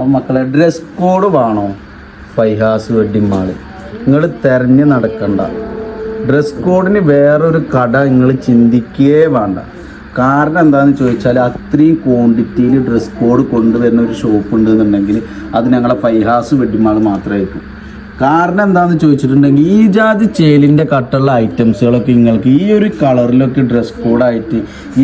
അപ്പം മക്കളെ dress code വേണോ ഫൈഹാസ് വെഡ്ഡിങ് മാള്? നിങ്ങൾ തിരഞ്ഞ് നടക്കണ്ട. ഡ്രസ് കോഡിന് വേറൊരു കട നിങ്ങൾ ചിന്തിക്കുകയേ വേണ്ട. കാരണം എന്താണെന്ന് ചോദിച്ചാൽ അത്രയും ക്വാണ്ടിറ്റിയിൽ ഡ്രസ് കോഡ് കൊണ്ടുവരുന്ന ഒരു ഷോപ്പ് ഉണ്ടെന്നുണ്ടെങ്കിൽ അത് ഞങ്ങളെ ഫൈഹാസ് വെഡ്ഡിങ് മാൾ മാത്രമായിരിക്കും. കാരണം എന്താണെന്ന് ചോദിച്ചിട്ടുണ്ടെങ്കിൽ ഈ ജാതി ചേലിൻ്റെ കട്ടുള്ള ഐറ്റംസുകളൊക്കെ നിങ്ങൾക്ക് ഈ ഒരു കളറിലൊക്കെ ഡ്രസ് കോഡായിട്ട്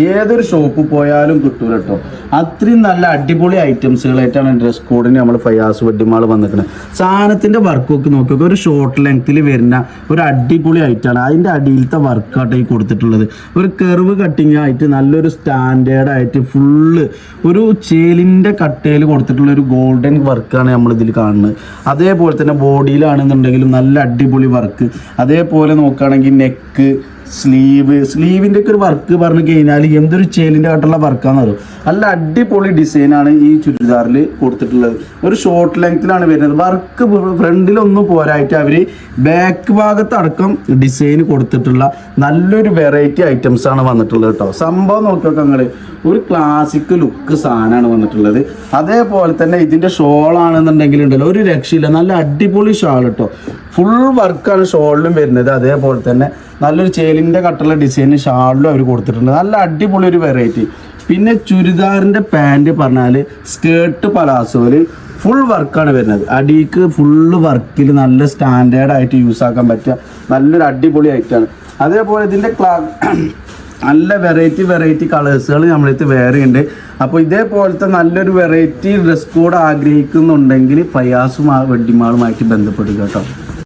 ഏതൊരു ഷോപ്പ് പോയാലും കിട്ടൂല കേട്ടോ. അത്രയും നല്ല അടിപൊളി ഐറ്റംസുകളായിട്ടാണ് ഡ്രസ് കോഡിന് നമ്മൾ ഫൈഹാസ് വെഡ്ഡിങ് മാൾ വന്നിരിക്കുന്നത്. സാധനത്തിൻ്റെ വർക്കൊക്കെ നോക്കിയൊക്കെ ഒരു ഷോർട്ട് ലെങ്ത്തിൽ വരുന്ന ഒരു അടിപൊളി ഐറ്റമാണ്. അതിൻ്റെ അടിയിലത്തെ വർക്കായിട്ട് ഈ കൊടുത്തിട്ടുള്ളത് ഒരു കർവ് കട്ടിങ് ആയിട്ട് നല്ലൊരു സ്റ്റാൻഡേർഡായിട്ട് ഫുള്ള് ഒരു ചേലിൻ്റെ കട്ടയിൽ കൊടുത്തിട്ടുള്ള ഒരു ഗോൾഡൻ വർക്കാണ് നമ്മളിതിൽ കാണുന്നത്. അതേപോലെ തന്നെ ബോഡിയിലാണെന്നുണ്ടെങ്കിലും നല്ല അടിപൊളി വർക്ക്. അതേപോലെ നോക്കുകയാണെങ്കിൽ നെക്ക്, സ്ലീവിൻ്റെ ഒക്കെ ഒരു വർക്ക് പറഞ്ഞു കഴിഞ്ഞാൽ എന്തൊരു ചേലിൻ്റെ ആയിട്ടുള്ള വർക്കാണെന്ന് അറിയും. നല്ല അടിപൊളി ഡിസൈനാണ് ഈ ചുരിദാറിൽ കൊടുത്തിട്ടുള്ളത്. ഒരു ഷോർട്ട് ലെങ്ത്തിലാണ് വരുന്നത്. വർക്ക് ഫ്രണ്ടിലൊന്നും പോരായിട്ട് അവർ ബാക്ക് ഭാഗത്തടക്കം ഡിസൈൻ കൊടുത്തിട്ടുള്ള നല്ലൊരു വെറൈറ്റി ഐറ്റംസാണ് വന്നിട്ടുള്ളത് കേട്ടോ. സംഭവം നോക്കിയൊക്കെ നിങ്ങൾ ഒരു ക്ലാസിക് ലുക്ക് സാധനമാണ് വന്നിട്ടുള്ളത്. അതേപോലെ തന്നെ ഇതിൻ്റെ ഷോളാണെന്നുണ്ടെങ്കിൽ ഉണ്ടല്ലോ ഒരു രക്ഷയില്ല. നല്ല അടിപൊളി ഷാൾ കേട്ടോ. ഫുൾ വർക്കാണ് ഷോളിലും വരുന്നത്. അതേപോലെ തന്നെ നല്ലൊരു ചേലിൻ്റെ കട്ടുള്ള ഡിസൈൻ ഷാളിലും അവർ കൊടുത്തിട്ടുണ്ട്. നല്ല അടിപൊളി ഒരു വെറൈറ്റി. പിന്നെ ചുരിദാറിൻ്റെ പാൻറ് പറഞ്ഞാൽ സ്കേർട്ട് പലാസോയിൽ ഫുൾ വർക്കാണ് വരുന്നത്. അടിക്ക് ഫുള്ള് വർക്കിൽ നല്ല സ്റ്റാൻഡേർഡായിട്ട് യൂസ് ആക്കാൻ പറ്റിയ നല്ലൊരു അടിപൊളി ഐറ്റമാണ്. അതേപോലെ ഇതിൻ്റെ നല്ല വെറൈറ്റി കളേഴ്സുകൾ നമ്മളടുത്ത് വേറെ ഉണ്ട്. അപ്പോൾ ഇതേപോലത്തെ നല്ലൊരു വെറൈറ്റി ഡ്രസ് കോഡ് ആഗ്രഹിക്കുന്നുണ്ടെങ്കിൽ ഫൈഹാസ് വെഡ്ഡിങ് മാളുമായിട്ട് ബന്ധപ്പെടുക കേട്ടോ.